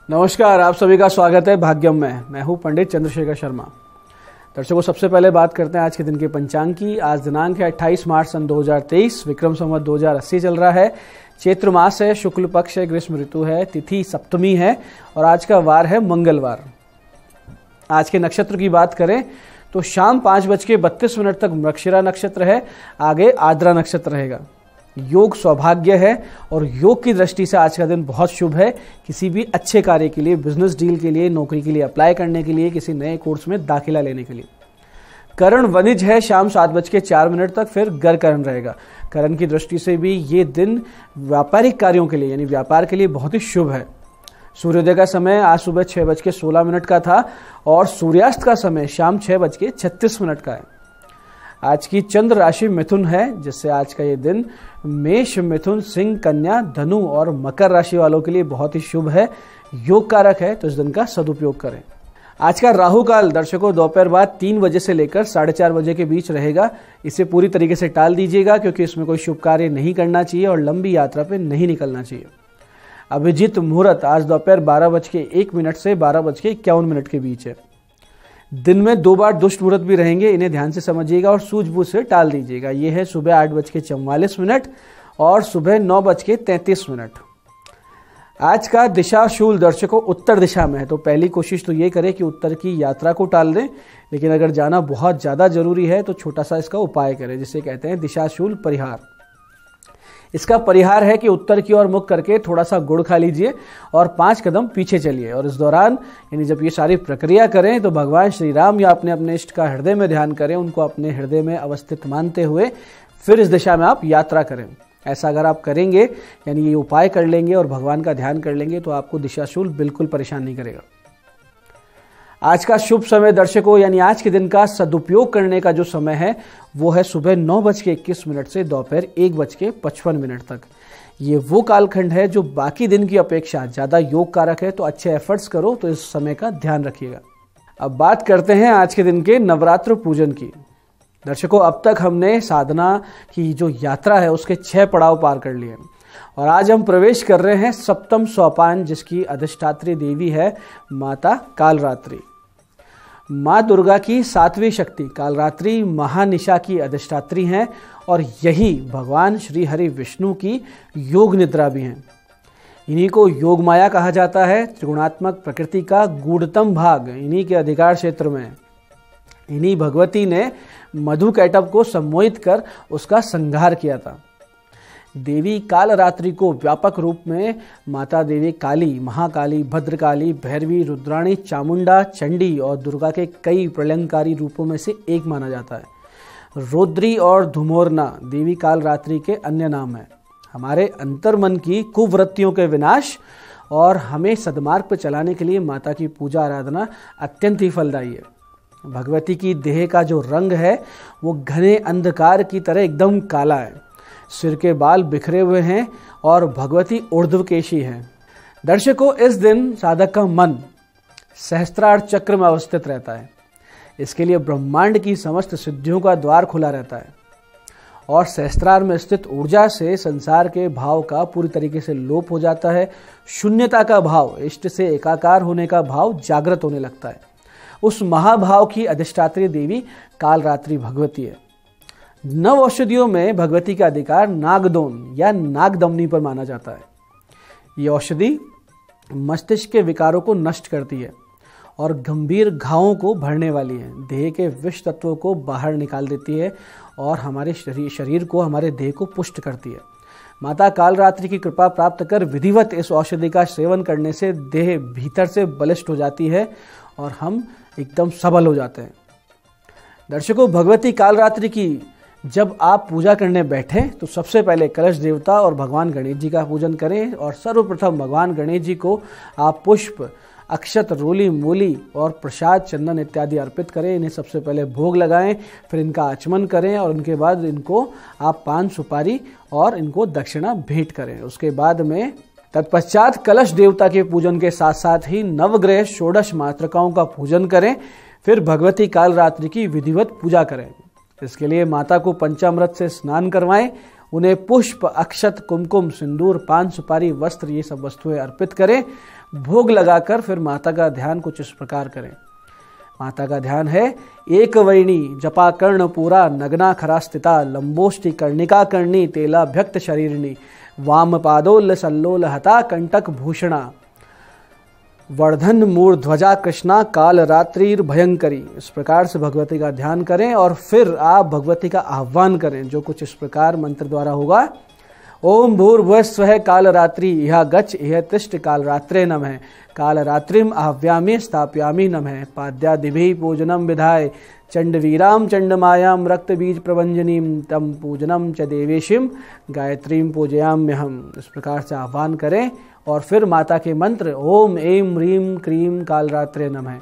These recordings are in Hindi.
नमस्कार, आप सभी का स्वागत है भाग्यम में। मैं हूं पंडित चंद्रशेखर शर्मा। दर्शकों, सबसे पहले बात करते हैं आज के दिन के पंचांग की। आज दिनांक है 28 मार्च सन 2023, विक्रम संवत 2080 चल रहा है। चैत्र मास है, शुक्ल पक्ष है, ग्रीष्म ऋतु है, तिथि सप्तमी है और आज का वार है मंगलवार। आज के नक्षत्र की बात करें तो शाम 5:32 तक मृगशिरा नक्षत्र है, आगे आद्रा नक्षत्र रहेगा। योग सौभाग्य है और योग की दृष्टि से आज का दिन बहुत शुभ है। किसी भी अच्छे कार्य के लिए, बिजनेस डील के लिए, नौकरी के लिए अप्लाई करने के लिए, किसी नए कोर्स में दाखिला लेने के लिए। करण वनिज है शाम 7:04 तक, फिर गर करण रहेगा। करण की दृष्टि से भी ये दिन व्यापारिक कार्यों के लिए यानी व्यापार के लिए बहुत ही शुभ है। सूर्योदय का समय आज सुबह 6:16 का था और सूर्यास्त का समय शाम 6:36 का है। आज की चंद्र राशि मिथुन है, जिससे आज का ये दिन मेष, मिथुन, सिंह, कन्या, धनु और मकर राशि वालों के लिए बहुत ही शुभ है, योग कारक है, तो इस दिन का सदुपयोग करें। आज का राहु काल दर्शकों दोपहर बाद 3 बजे से लेकर 4:30 बजे के बीच रहेगा। इसे पूरी तरीके से टाल दीजिएगा क्योंकि इसमें कोई शुभ कार्य नहीं करना चाहिए और लंबी यात्रा पे नहीं निकलना चाहिए। अभिजीत मुहूर्त आज दोपहर 12:01 से 12:51 के बीच है। दिन में 2 बार दुष्ट मुहूर्त भी रहेंगे, इन्हें ध्यान से समझिएगा और सूझबूझ से टाल दीजिएगा। ये है सुबह 8:44 और सुबह 9:33। आज का दिशाशूल दर्शकों उत्तर दिशा में है, तो पहली कोशिश तो ये करें कि उत्तर की यात्रा को टाल दें, लेकिन अगर जाना बहुत ज़्यादा जरूरी है तो छोटा सा इसका उपाय करें, जिसे कहते हैं दिशाशूल परिहार। इसका परिहार है कि उत्तर की ओर मुख करके थोड़ा सा गुड़ खा लीजिए और 5 कदम पीछे चलिए और इस दौरान यानी जब ये सारी प्रक्रिया करें तो भगवान श्री राम या अपने इष्ट का हृदय में ध्यान करें, उनको अपने हृदय में अवस्थित मानते हुए फिर इस दिशा में आप यात्रा करें। ऐसा अगर आप करेंगे यानी ये उपाय कर लेंगे और भगवान का ध्यान कर लेंगे तो आपको दिशाशूल बिल्कुल परेशान नहीं करेगा। आज का शुभ समय दर्शकों यानी आज के दिन का सदुपयोग करने का जो समय है वो है सुबह 9:21 से दोपहर 1:55 तक। ये वो कालखंड है जो बाकी दिन की अपेक्षा ज़्यादा योग कारक है, तो अच्छे एफर्ट्स करो तो इस समय का ध्यान रखिएगा। अब बात करते हैं आज के दिन के नवरात्र पूजन की। दर्शकों, अब तक हमने साधना की जो यात्रा है उसके 6 पड़ाव पार कर लिए और आज हम प्रवेश कर रहे हैं सप्तम सोपान, जिसकी अधिष्ठात्री देवी है माता कालरात्रि। माँ दुर्गा की 7वीं शक्ति कालरात्रि महानिशा की अधिष्ठात्री हैं और यही भगवान श्री हरि विष्णु की योग निद्रा भी हैं। इन्हीं को योग माया कहा जाता है। त्रिगुणात्मक प्रकृति का गूढ़तम भाग इन्हीं के अधिकार क्षेत्र में है। इन्हीं भगवती ने मधु कैटभ को सम्मोहित कर उसका संहार किया था। देवी कालरात्रि को व्यापक रूप में माता देवी काली, महाकाली, भद्रकाली, भैरवी, रुद्राणी, चामुंडा, चंडी और दुर्गा के कई प्रलयंकारी रूपों में से एक माना जाता है। रुद्री और धुमोरना देवी कालरात्रि के अन्य नाम हैं। हमारे अंतर्मन की कुवृत्तियों के विनाश और हमें सदमार्ग पर चलाने के लिए माता की पूजा आराधना अत्यंत ही फलदायी है। भगवती की देह का जो रंग है वो घने अंधकार की तरह एकदम काला है। सिर के बाल बिखरे हुए हैं और भगवती ऊर्ध्वकेशी हैं। दर्शकों, इस दिन साधक का मन सहस्त्रार चक्र में अवस्थित रहता है। इसके लिए ब्रह्मांड की समस्त सिद्धियों का द्वार खुला रहता है और सहस्त्रार में स्थित ऊर्जा से संसार के भाव का पूरी तरीके से लोप हो जाता है। शून्यता का भाव, इष्ट से एकाकार होने का भाव जागृत होने लगता है। उस महाभाव की अधिष्ठात्री देवी कालरात्रि भगवती है। 9 औषधियों में भगवती का अधिकार नागदोन या नागदमनी पर माना जाता है। ये औषधि मस्तिष्क के विकारों को नष्ट करती है और गंभीर घावों को भरने वाली है। देह के विष तत्वों को बाहर निकाल देती है और हमारे शरीर को, हमारे देह को पुष्ट करती है। माता कालरात्रि की कृपा प्राप्त कर विधिवत इस औषधि का सेवन करने से देह भीतर से बलिष्ठ हो जाती है और हम एकदम सबल हो जाते हैं। दर्शकों, भगवती कालरात्रि की जब आप पूजा करने बैठें तो सबसे पहले कलश देवता और भगवान गणेश जी का पूजन करें और सर्वप्रथम भगवान गणेश जी को आप पुष्प, अक्षत, रोली, मूली और प्रसाद, चंदन इत्यादि अर्पित करें। इन्हें सबसे पहले भोग लगाएं, फिर इनका आचमन करें और उनके बाद इनको आप पान, सुपारी और इनको दक्षिणा भेंट करें। उसके बाद में तत्पश्चात कलश देवता के पूजन के साथ साथ ही नवग्रह षोडश मातृकाओं का पूजन करें। फिर भगवती कालरात्रि की विधिवत पूजा करें। इसके लिए माता को पंचामृत से स्नान करवाएं, उन्हें पुष्प, अक्षत, कुमकुम, सिंदूर, पान, सुपारी, वस्त्र ये सब वस्तुएं अर्पित करें। भोग लगाकर फिर माता का ध्यान कुछ इस प्रकार करें। माता का ध्यान है एक वैणी जपा कर्ण पूरा नग्ना खरा स्थिता लंबोष्टि कर्णिका कर्णी तेलाभ्यक्त शरीरिणी वाम पादोल सल्लोल हता कंटक भूषणा वर्धन मूर्ध्वजा कृष्णा काल रात्रिर भयंकरी। इस प्रकार से भगवती का ध्यान करें और फिर आप भगवती का आह्वान करें, जो कुछ इस प्रकार मंत्र द्वारा होगा। ओम भूर्भुवस्वः काल रात्रि यह गच्छ यह तिष्ठ काल रात्रे नमः काल रात्रिम आह्व्यामि स्थापयामि नमः पाद्यादिभिः पूजनम विधाय चंडवीराम चंडमायाम रक्त बीज प्रभंजनीम तम पूजनम च देवेशिम गायत्रीम पूजयाम्यहम। इस प्रकार से आह्वान करें और फिर माता के मंत्र ओम ऐं ह्रीं क्रीं कालरात्रे नमः,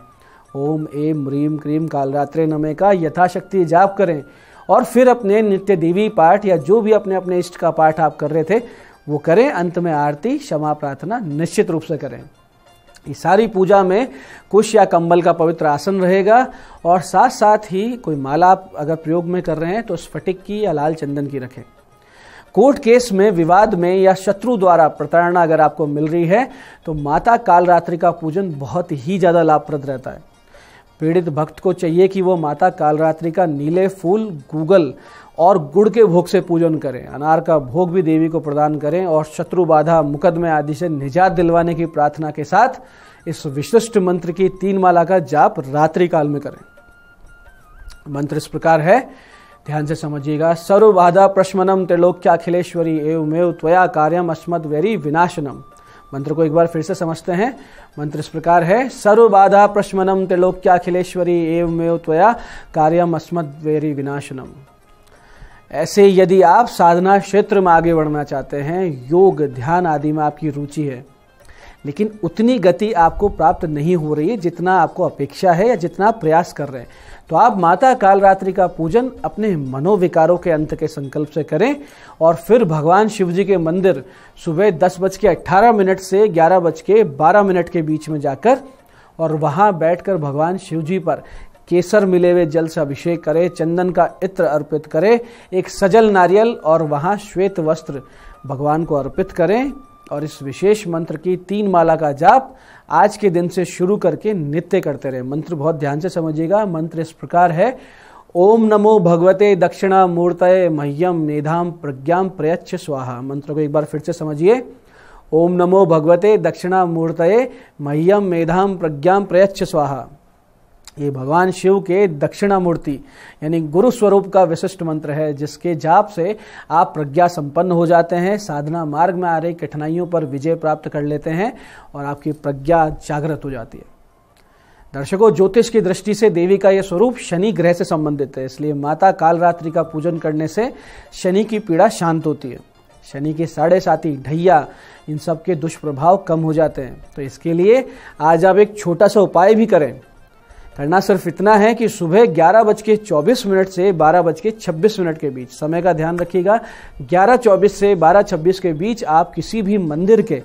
ओम ऐं ह्रीं क्रीं कालरात्रे नमः का यथाशक्ति जाप करें और फिर अपने नित्य देवी पाठ या जो भी अपने अपने इष्ट का पाठ आप कर रहे थे वो करें। अंत में आरती क्षमा प्रार्थना निश्चित रूप से करें। इस सारी पूजा में कुश या कंबल का पवित्र आसन रहेगा और साथ साथ ही कोई माला आप अगर प्रयोग में कर रहे हैं तो स्फटिक की या लाल चंदन की रखें। कोर्ट केस में, विवाद में या शत्रु द्वारा प्रताड़ना अगर आपको मिल रही है तो माता कालरात्रि का पूजन बहुत ही ज़्यादा लाभप्रद रहता है। पीड़ित भक्त को चाहिए कि वो माता कालरात्रि का नीले फूल, गूगल और गुड़ के भोग से पूजन करें। अनार का भोग भी देवी को प्रदान करें और शत्रु बाधा, मुकदमे आदि से निजात दिलवाने की प्रार्थना के साथ इस विशिष्ट मंत्र की 3 माला का जाप रात्रि काल में करें। मंत्र इस प्रकार है, ध्यान से समझिएगा। सर्व बाधा प्रशमनम त्रिलोक्याखिलेश्वरी एवमेव त्वया कार्यम अस्मद् वैरी विनाशनम। मंत्र को एक बार फिर से समझते हैं। मंत्र इस प्रकार है, सर्व बाधा प्रशमनम त्रिलोक्याखिलेश्वरी एवमेव त्वया कार्यम अस्मद् वैरी विनाशनम। ऐसे यदि आप साधना क्षेत्र में आगे बढ़ना चाहते हैं, योग ध्यान आदि में आपकी रुचि है, लेकिन उतनी गति आपको प्राप्त नहीं हो रही है जितना आपको अपेक्षा है या जितना आप प्रयास कर रहे हैं, तो आप माता कालरात्रि का पूजन अपने मनोविकारों के अंत के संकल्प से करें और फिर भगवान शिव जी के मंदिर सुबह 10:18 से 11:12 के बीच में जाकर और वहां बैठकर भगवान शिव जी पर केसर मिले हुए जल से अभिषेक करें, चंदन का इत्र अर्पित करें, एक सजल नारियल और वहां श्वेत वस्त्र भगवान को अर्पित करें और इस विशेष मंत्र की 3 माला का जाप आज के दिन से शुरू करके नित्य करते रहे। मंत्र बहुत ध्यान से समझिएगा। मंत्र इस प्रकार है, ओम नमो भगवते दक्षिणा मूर्तये मह्यम मेधाम प्रज्ञाम प्रयच्छ स्वाहा। मंत्र को एक बार फिर से समझिए। ओम नमो भगवते दक्षिणा मूर्तये मह्यम मेधाम प्रज्ञाम प्रयच्छ स्वाहा। ये भगवान शिव के दक्षिणा मूर्ति यानी गुरु स्वरूप का विशिष्ट मंत्र है, जिसके जाप से आप प्रज्ञा संपन्न हो जाते हैं, साधना मार्ग में आ रही कठिनाइयों पर विजय प्राप्त कर लेते हैं और आपकी प्रज्ञा जागृत हो जाती है। दर्शकों, ज्योतिष की दृष्टि से देवी का यह स्वरूप शनि ग्रह से संबंधित है, इसलिए माता कालरात्रि का पूजन करने से शनि की पीड़ा शांत होती है, शनि के 7.5 ढैया इन सब के दुष्प्रभाव कम हो जाते हैं। तो इसके लिए आज आप एक छोटा सा उपाय भी करें। करना सिर्फ इतना है कि सुबह 11:24 से 12:26 के बीच, समय का ध्यान रखिएगा, 11:24 से 12:26 के बीच आप किसी भी मंदिर के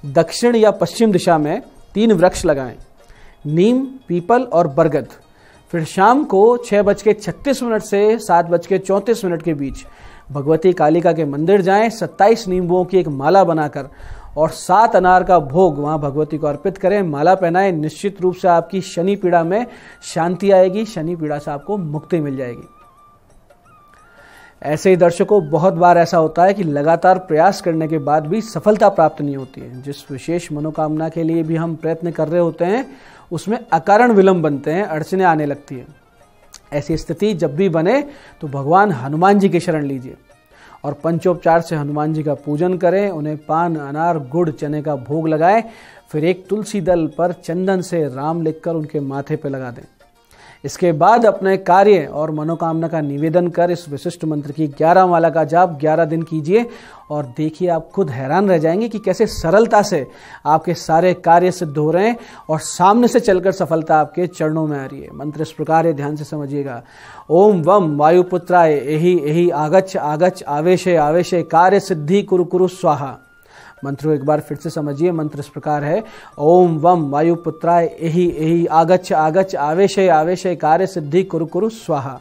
दक्षिण या पश्चिम दिशा में 3 वृक्ष लगाएं, नीम, पीपल और बरगद। फिर शाम को 6:36 से 7:34 के बीच भगवती कालिका के मंदिर जाएं, 27 नींबुओं की एक माला बनाकर और 7 अनार का भोग वहां भगवती को अर्पित करें, माला पहनाएं। निश्चित रूप से आपकी शनि पीड़ा में शांति आएगी, शनि पीड़ा से आपको मुक्ति मिल जाएगी। ऐसे ही दर्शकों, बहुत बार ऐसा होता है कि लगातार प्रयास करने के बाद भी सफलता प्राप्त नहीं होती है। जिस विशेष मनोकामना के लिए भी हम प्रयत्न कर रहे होते हैं उसमें अकारण विलंब बनते हैं, अड़चने आने लगती है। ऐसी स्थिति जब भी बने तो भगवान हनुमान जी की शरण लीजिए और पंचोपचार से हनुमान जी का पूजन करें, उन्हें पान, अनार, गुड़, चने का भोग लगाएं, फिर एक तुलसी दल पर चंदन से राम लिखकर उनके माथे पर लगा दें। इसके बाद अपने कार्य और मनोकामना का निवेदन कर इस विशिष्ट मंत्र की 11 माला का जाप 11 दिन कीजिए और देखिए आप खुद हैरान रह जाएंगे कि कैसे सरलता से आपके सारे कार्य सिद्ध हो रहे हैं और सामने से चलकर सफलता आपके चरणों में आ रही है। मंत्र इस प्रकार है, ध्यान से समझिएगा। ओम वम वायुपुत्राय एहि एहि आगच्छ आगच्छ आवेशे आवेशे कार्य सिद्धि कुरु कुरु स्वाहा। मंत्र को एक बार फिर से समझिए। मंत्र इस प्रकार है, ओम वम वायुपुत्राय एहि एहि आगच्छ आगच्छ आवेशे आवेशे कार्य सिद्धि कुरु कुरु स्वाहा।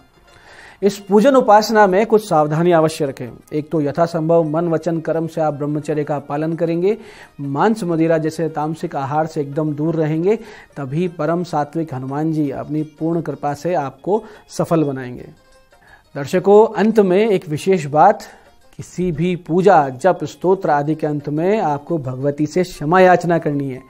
इस पूजन उपासना में कुछ सावधानी अवश्य रखें। एक तो यथासंभव मन वचन कर्म से आप ब्रह्मचर्य का पालन करेंगे, मांस मदिरा जैसे तामसिक आहार से एकदम दूर रहेंगे, तभी परम सात्विक हनुमान जी अपनी पूर्ण कृपा से आपको सफल बनाएंगे। दर्शकों, अंत में एक विशेष बात, किसी भी पूजा जप स्तोत्र आदि के अंत में आपको भगवती से क्षमा याचना करनी है।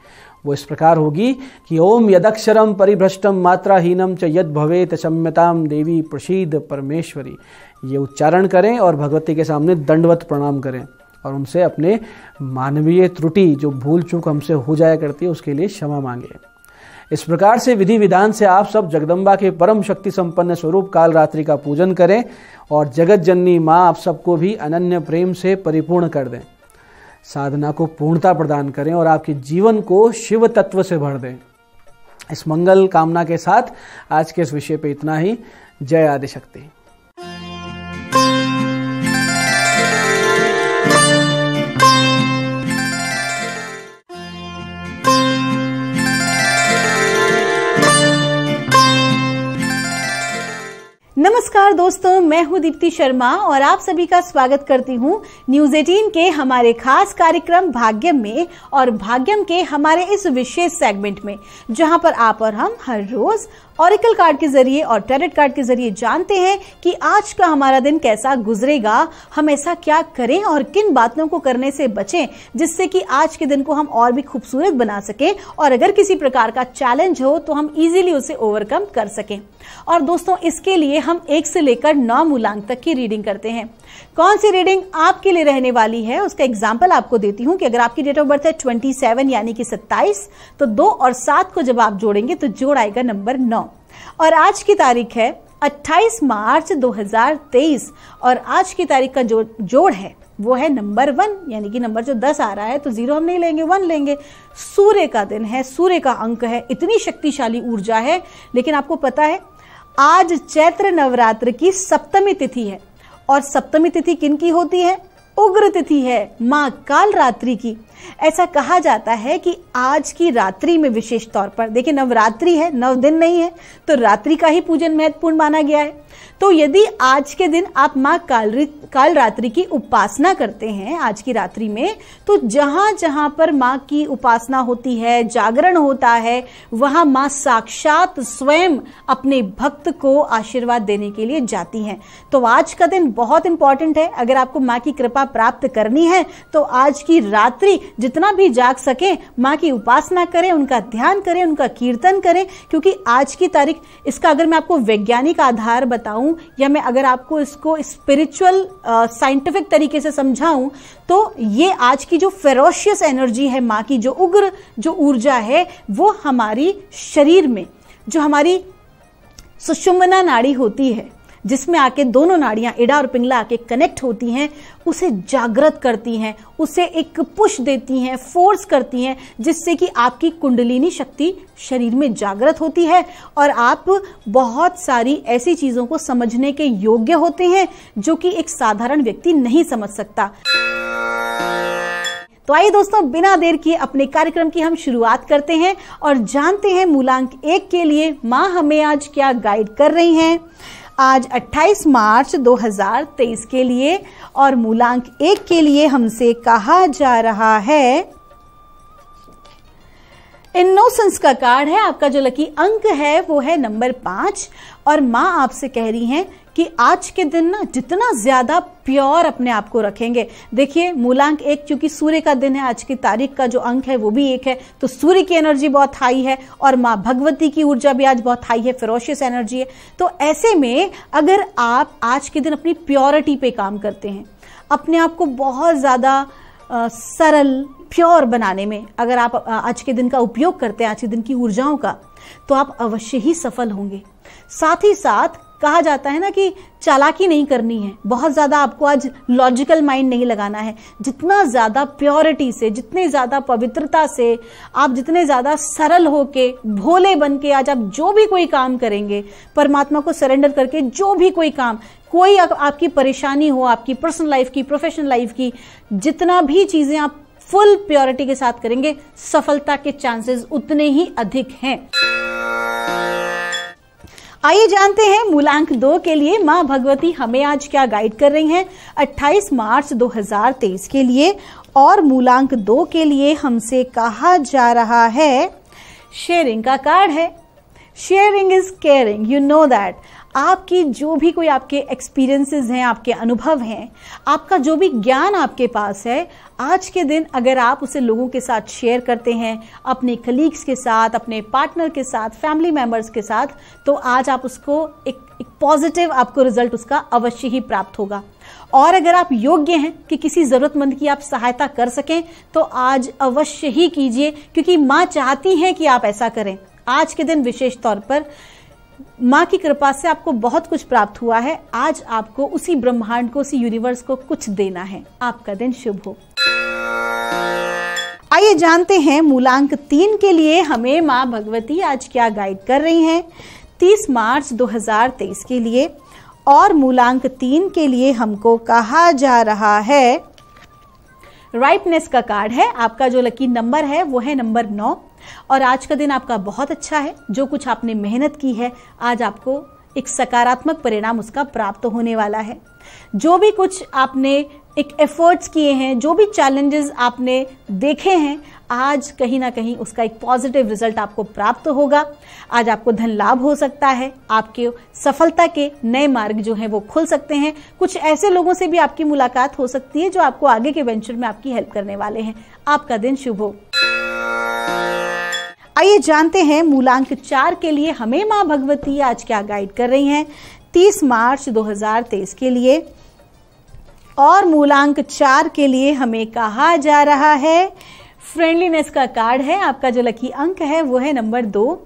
वो इस प्रकार होगी कि ओम यदक्षरम परिभ्रष्टम मात्राहीनम च यद भवेत क्षम्यताम देवी प्रसीद परमेश्वरी, ये उच्चारण करें और भगवती के सामने दंडवत प्रणाम करें और उनसे अपने मानवीय त्रुटि जो भूल चूक हमसे हो जाया करती है उसके लिए क्षमा मांगे। इस प्रकार से विधि विधान से आप सब जगदम्बा के परम शक्ति संपन्न स्वरूप कालरात्रि का पूजन करें और जगत जननी माँ आप सबको भी अनन्य प्रेम से परिपूर्ण कर दें, साधना को पूर्णता प्रदान करें और आपके जीवन को शिव तत्व से भर दें। इस मंगल कामना के साथ आज के इस विषय पे इतना ही। जय आदिशक्ति। नमस्कार दोस्तों, मैं हूं दीप्ति शर्मा और आप सभी का स्वागत करती हूं न्यूज 18 के हमारे खास कार्यक्रम भाग्यम में और भाग्यम के हमारे इस विशेष सेगमेंट में, जहां पर आप और हम हर रोज ऑरिकल कार्ड के जरिए और टैरोट कार्ड के जरिए जानते हैं कि आज का हमारा दिन कैसा गुजरेगा, हम ऐसा क्या करें और किन बातों को करने से बचें जिससे कि आज के दिन को हम और भी खूबसूरत बना सकें और अगर किसी प्रकार का चैलेंज हो तो हम इजीली उसे ओवरकम कर सकें। और दोस्तों, इसके लिए हम 1 से लेकर 9 मूलांक तक की रीडिंग करते हैं। कौन सी रीडिंग आपके लिए रहने वाली है उसका एग्जाम्पल आपको देती हूं कि अगर आपकी डेट ऑफ बर्थ है 27 यानी कि 27, तो 2 और 7 को जब आप जोड़ेंगे तो जोड़ आएगा नंबर 9 और आज की तारीख है 28 मार्च 2023 और आज की तारीख का जो जोड़ है वो है नंबर 1, यानी कि नंबर जो 10 आ रहा है तो 0 हम नहीं लेंगे, 1 लेंगे। सूर्य का दिन है, सूर्य का अंक है, इतनी शक्तिशाली ऊर्जा है। लेकिन आपको पता है आज चैत्र नवरात्र की सप्तमी तिथि है और सप्तमी तिथि किन की होती है? उग्र तिथि है, मां कालरात्रि की। ऐसा कहा जाता है कि आज की रात्रि में विशेष तौर पर, देखिए नवरात्रि है, 9 दिन नहीं है, तो रात्रि का ही पूजन महत्वपूर्ण माना गया है। तो यदि आज के दिन आप मां कालरात्रि की उपासना करते हैं आज की रात्रि में, तो जहां जहां पर मां की उपासना होती है, जागरण होता है, वहां मां साक्षात स्वयं अपने भक्त को आशीर्वाद देने के लिए जाती हैं। तो आज का दिन बहुत इंपॉर्टेंट है। अगर आपको मां की कृपा प्राप्त करनी है तो आज की रात्रि जितना भी जाग सके मां की उपासना करें, उनका ध्यान करें, उनका कीर्तन करें, क्योंकि आज की तारीख, इसका अगर मैं आपको वैज्ञानिक आधार बताऊं या मैं अगर आपको इसको स्पिरिचुअल साइंटिफिक तरीके से समझाऊं तो ये आज की जो फेरोशियस एनर्जी है, मां की जो उग्र जो ऊर्जा है, वो हमारी शरीर में जो हमारी सुषुम्ना नाड़ी होती है, जिसमें आके दोनों नाड़ियां इड़ा और पिंगला आके कनेक्ट होती हैं, उसे जागृत करती हैं, उसे एक पुश देती हैं, फोर्स करती हैं, जिससे कि आपकी कुंडलिनी शक्ति शरीर में जागृत होती है और आप बहुत सारी ऐसी चीजों को समझने के योग्य होते हैं जो कि एक साधारण व्यक्ति नहीं समझ सकता। तो आइए दोस्तों, बिना देर किए अपने कार्यक्रम की हम शुरुआत करते हैं और जानते हैं मूलांक 1 के लिए मां हमें आज क्या गाइड कर रही हैं। आज 28 मार्च 2023 के लिए और मूलांक 1 के लिए हमसे कहा जा रहा है, इनोसेंस का कार्ड है। आपका जो लकी अंक है वो है नंबर 5 और मां आपसे कह रही हैं कि आज के दिन ना जितना ज्यादा प्योर अपने आप को रखेंगे। देखिए मूलांक 1 क्योंकि सूर्य का दिन है, आज की तारीख का जो अंक है वो भी 1 है, तो सूर्य की एनर्जी बहुत हाई है और मां भगवती की ऊर्जा भी आज बहुत हाई है, फेरोशियस एनर्जी है। तो ऐसे में अगर आप आज के दिन अपनी प्योरिटी पे काम करते हैं, अपने आप को बहुत ज्यादा सरल प्योर बनाने में अगर आप आज के दिन का उपयोग करते हैं, आज के दिन की ऊर्जाओं का, तो आप अवश्य ही सफल होंगे। साथ ही साथ कहा जाता है ना कि चालाकी नहीं करनी है, बहुत ज्यादा आपको आज लॉजिकल माइंड नहीं लगाना है। जितना ज्यादा प्योरिटी से, जितने ज्यादा पवित्रता से, आप जितने ज्यादा सरल होके, भोले बन के आज आप जो भी कोई काम करेंगे, परमात्मा को सरेंडर करके जो भी कोई काम, कोई आपकी परेशानी हो, आपकी पर्सनल लाइफ की, प्रोफेशनल लाइफ की, जितना भी चीजें आप फुल प्योरिटी के साथ करेंगे, सफलता के चांसेस उतने ही अधिक हैं। आइए जानते हैं मूलांक 2 के लिए माँ भगवती हमें आज क्या गाइड कर रही हैं 28 मार्च 2023 के लिए। और मूलांक 2 के लिए हमसे कहा जा रहा है शेयरिंग का कार्ड है। Sharing is caring, you know that. आपकी जो भी कोई आपके एक्सपीरियंसेस हैं, आपके अनुभव हैं, आपका जो भी ज्ञान आपके पास है, आज के दिन अगर आप उसे लोगों के साथ शेयर करते हैं, अपने कलीग्स के साथ, अपने पार्टनर के साथ, फैमिली मेंबर्स के साथ, तो आज आप उसको एक पॉजिटिव आपको रिजल्ट उसका अवश्य ही प्राप्त होगा। और अगर आप योग्य हैं कि किसी जरूरतमंद की आप सहायता कर सकें तो आज अवश्य ही कीजिए, क्योंकि माँ चाहती हैं कि आप ऐसा करें। आज के दिन विशेष तौर पर माँ की कृपा से आपको बहुत कुछ प्राप्त हुआ है। आज आपको उसी ब्रह्मांड को, उसी यूनिवर्स को कुछ देना है। आपका दिन शुभ हो। आइए जानते हैं मूलांक 3 के लिए हमें माँ भगवती आज क्या गाइड कर रही हैं 30 मार्च 2023 के लिए। और मूलांक 3 के लिए हमको कहा जा रहा है राइटनेस का कार्ड है। आपका जो लकी नंबर है वो है नंबर 9। और आज का दिन आपका बहुत अच्छा है। जो कुछ आपने मेहनत की है आज आपको एक सकारात्मक परिणाम उसका प्राप्त होने वाला है। जो भी कुछ आपने एक एफर्ट्स किए हैं, जो भी चैलेंजेस आपने देखे हैं, आज कहीं ना कहीं उसका एक पॉजिटिव रिजल्ट आपको प्राप्त होगा। आज आपको धन लाभ हो सकता है। आपके सफलता के नए मार्ग जो हैं वो खुल सकते हैं। कुछ ऐसे लोगों से भी आपकी मुलाकात हो सकती है जो आपको आगे के वेंचर में आपकी हेल्प करने वाले हैं। आपका दिन शुभ हो। आइए जानते हैं मूलांक 4 के लिए हमें माँ भगवती आज क्या गाइड कर रही हैं 30 मार्च 2023 के लिए। और मूलांक 4 के लिए हमें कहा जा रहा है फ्रेंडलीनेस का कार्ड है। आपका जो लकी अंक है वो है नंबर 2।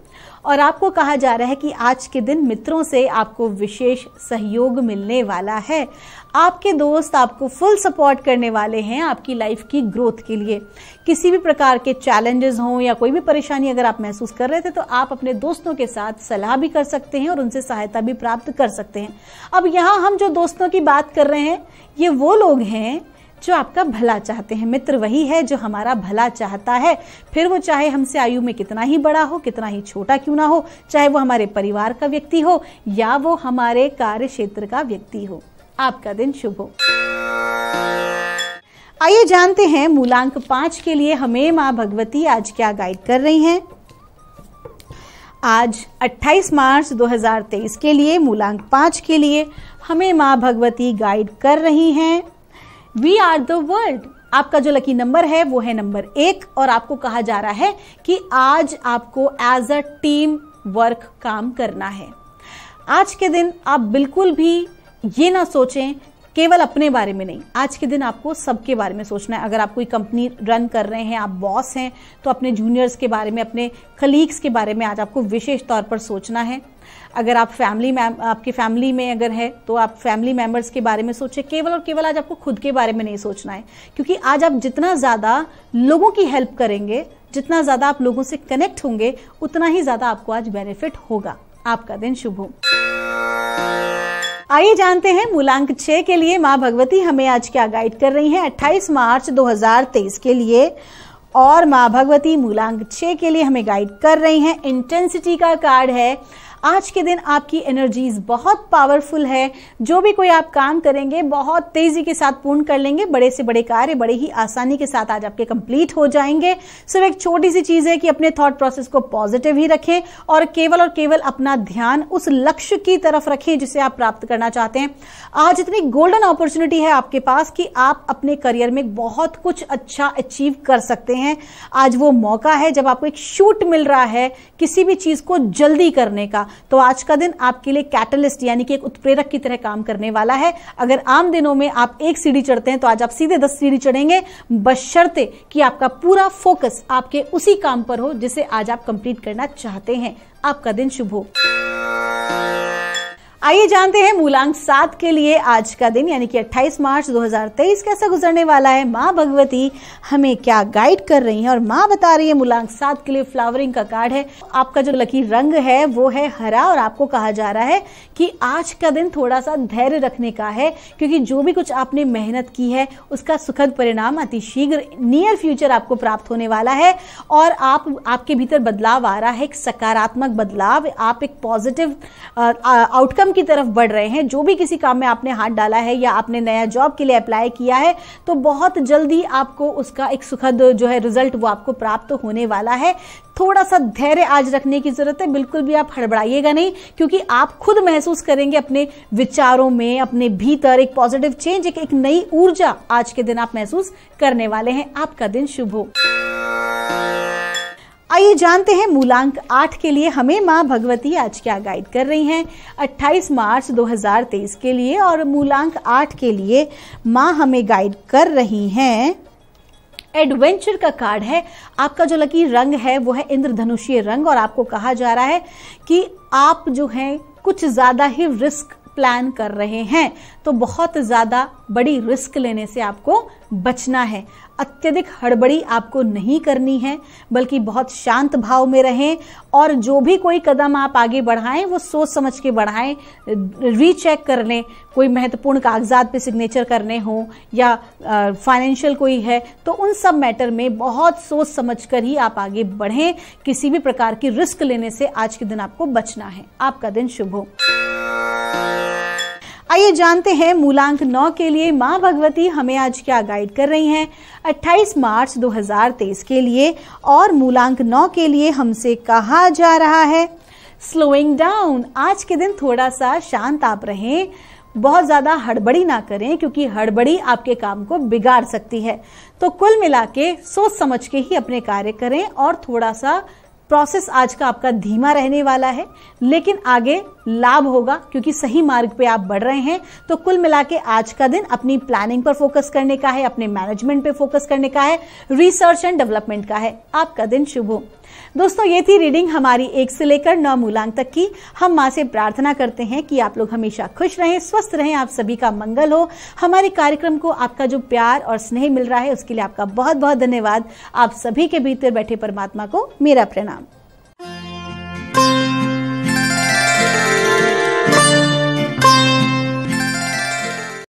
और आपको कहा जा रहा है कि आज के दिन मित्रों से आपको विशेष सहयोग मिलने वाला है। आपके दोस्त आपको फुल सपोर्ट करने वाले हैं आपकी लाइफ की ग्रोथ के लिए। किसी भी प्रकार के चैलेंजेस हों या कोई भी परेशानी अगर आप महसूस कर रहे थे तो आप अपने दोस्तों के साथ सलाह भी कर सकते हैं और उनसे सहायता भी प्राप्त कर सकते हैं। अब यहाँ हम जो दोस्तों की बात कर रहे हैं ये वो लोग हैं जो आपका भला चाहते हैं। मित्र वही है जो हमारा भला चाहता है, फिर वो चाहे हमसे आयु में कितना ही बड़ा हो, कितना ही छोटा क्यों ना हो, चाहे वो हमारे परिवार का व्यक्ति हो या वो हमारे कार्य क्षेत्र का व्यक्ति हो। आपका दिन शुभ हो। आइए जानते हैं मूलांक 5 के लिए हमें माँ भगवती आज क्या गाइड कर रही हैं। आज 28 मार्च 2023 के लिए मूलांक 5 के लिए हमें माँ भगवती गाइड कर रही हैं वी आर द वर्ल्ड। आपका जो लकी नंबर है वो है नंबर 1। और आपको कहा जा रहा है कि आज आपको एज अ टीम वर्क काम करना है। आज के दिन आप बिल्कुल भी ये ना सोचें केवल अपने बारे में नहीं, आज के दिन आपको सबके बारे में सोचना है। अगर आप कोई कंपनी रन कर रहे हैं, आप बॉस हैं, तो अपने जूनियर्स के बारे में, अपने कलीग्स के बारे में आज आपको विशेष तौर पर सोचना है। अगर आप आपकी फैमिली में अगर है तो आप फैमिली मेंबर्स के बारे में सोचें। केवल और केवल आज आपको खुद के बारे में नहीं सोचना है, क्योंकि आज आप जितना ज़्यादा लोगों की हेल्प करेंगे, जितना ज़्यादा आप लोगों से कनेक्ट होंगे, उतना ही ज़्यादा आपको आज बेनिफिट होगा। आपका दिन शुभ हो। आइए जानते हैं मूलांक 6 के लिए माँ भगवती हमें आज क्या गाइड कर रही हैं 28 मार्च 2023 के लिए। और माँ भगवती मूलांक 6 के लिए हमें गाइड कर रही हैं इंटेंसिटी का कार्ड है। आज के दिन आपकी एनर्जीज बहुत पावरफुल है। जो भी कोई आप काम करेंगे बहुत तेजी के साथ पूर्ण कर लेंगे। बड़े से बड़े कार्य बड़े ही आसानी के साथ आज आपके कंप्लीट हो जाएंगे। सिर्फ एक छोटी सी चीज है कि अपने थॉट प्रोसेस को पॉजिटिव ही रखें और केवल अपना ध्यान उस लक्ष्य की तरफ रखें जिसे आप प्राप्त करना चाहते हैं। आज इतनी गोल्डन अपॉर्चुनिटी है आपके पास कि आप अपने करियर में बहुत कुछ अच्छा अचीव कर सकते हैं। आज वो मौका है जब आपको एक शूट मिल रहा है किसी भी चीज को जल्दी करने का। तो आज का दिन आपके लिए कैटलिस्ट यानी कि एक उत्प्रेरक की तरह काम करने वाला है। अगर आम दिनों में आप 1 सीढ़ी चढ़ते हैं तो आज आप सीधे 10 सीढ़ी चढ़ेंगे, बशर्ते कि आपका पूरा फोकस आपके उसी काम पर हो जिसे आज आप कंप्लीट करना चाहते हैं। आपका दिन शुभ हो। आइए जानते हैं मूलांक 7 के लिए आज का दिन यानी कि 28 मार्च 2023 कैसा गुजरने वाला है। माँ भगवती हमें क्या गाइड कर रही हैं और माँ बता रही है मूलांक 7 के लिए फ्लावरिंग का कार्ड है। आपका जो लकी रंग है वो है हरा और आपको कहा जा रहा है कि आज का दिन थोड़ा सा धैर्य रखने का है, क्योंकि जो भी कुछ आपने मेहनत की है उसका सुखद परिणाम अतिशीघ्र नियर फ्यूचर आपको प्राप्त होने वाला है और आपके भीतर बदलाव आ रहा है, एक सकारात्मक बदलाव। आप एक पॉजिटिव आउटकम की तरफ बढ़ रहे हैं। जो भी किसी काम में आपने हाथ डाला है या आपने नया जॉब के लिए अप्लाई किया है तो बहुत जल्दी आपको उसका एक सुखद जो है रिजल्ट वो आपको प्राप्त होने वाला है। थोड़ा सा धैर्य आज रखने की जरूरत है, बिल्कुल भी आप हड़बड़ाइएगा नहीं, क्योंकि आप खुद महसूस करेंगे अपने विचारों में, अपने भीतर एक पॉजिटिव चेंज, एक नई ऊर्जा आज के दिन आप महसूस करने वाले हैं। आपका दिन शुभ हो। आइए जानते हैं मूलांक 8 के लिए हमें माँ भगवती आज क्या गाइड कर रही हैं 28 मार्च 2023 के लिए। और मूलांक 8 के लिए माँ हमें गाइड कर रही हैं, एडवेंचर का कार्ड है। आपका जो लकी रंग है वो है इंद्रधनुषीय रंग और आपको कहा जा रहा है कि आप जो है कुछ ज्यादा ही रिस्क प्लान कर रहे हैं, तो बहुत ज्यादा बड़ी रिस्क लेने से आपको बचना है। अत्यधिक हड़बड़ी आपको नहीं करनी है, बल्कि बहुत शांत भाव में रहें और जो भी कोई कदम आप आगे बढ़ाएं वो सोच समझ के बढ़ाएं, रीचेक कर लें। कोई महत्वपूर्ण कागजात पे सिग्नेचर करने हो या फाइनेंशियल कोई है तो उन सब मैटर में बहुत सोच समझ कर ही आप आगे बढ़ें। किसी भी प्रकार की रिस्क लेने से आज के दिन आपको बचना है। आपका दिन शुभ हो। आइए जानते हैं मूलांक 9 के लिए माँ भगवती हमें आज क्या गाइड कर रही हैं 28 मार्च 2023 के लिए। और मूलांक 9 के लिए हमसे कहा जा रहा है स्लोइंग डाउन। आज के दिन थोड़ा सा शांत आप रहें, बहुत ज्यादा हड़बड़ी ना करें, क्योंकि हड़बड़ी आपके काम को बिगाड़ सकती है। तो कुल मिला के सोच समझ के ही अपने कार्य करें और थोड़ा सा प्रोसेस आज का आपका धीमा रहने वाला है, लेकिन आगे लाभ होगा क्योंकि सही मार्ग पे आप बढ़ रहे हैं। तो कुल मिला के आज का दिन अपनी प्लानिंग पर फोकस करने का है, अपने मैनेजमेंट पे फोकस करने का है, रिसर्च एंड डेवलपमेंट का है। आपका दिन शुभ हो। दोस्तों, ये थी रीडिंग हमारी 1 से लेकर 9 मूलांक तक की। हम माँ से प्रार्थना करते हैं कि आप लोग हमेशा खुश रहें, स्वस्थ रहें, आप सभी का मंगल हो। हमारे कार्यक्रम को आपका जो प्यार और स्नेह मिल रहा है उसके लिए आपका बहुत बहुत धन्यवाद। आप सभी के भीतर बैठे परमात्मा को मेरा प्रणाम।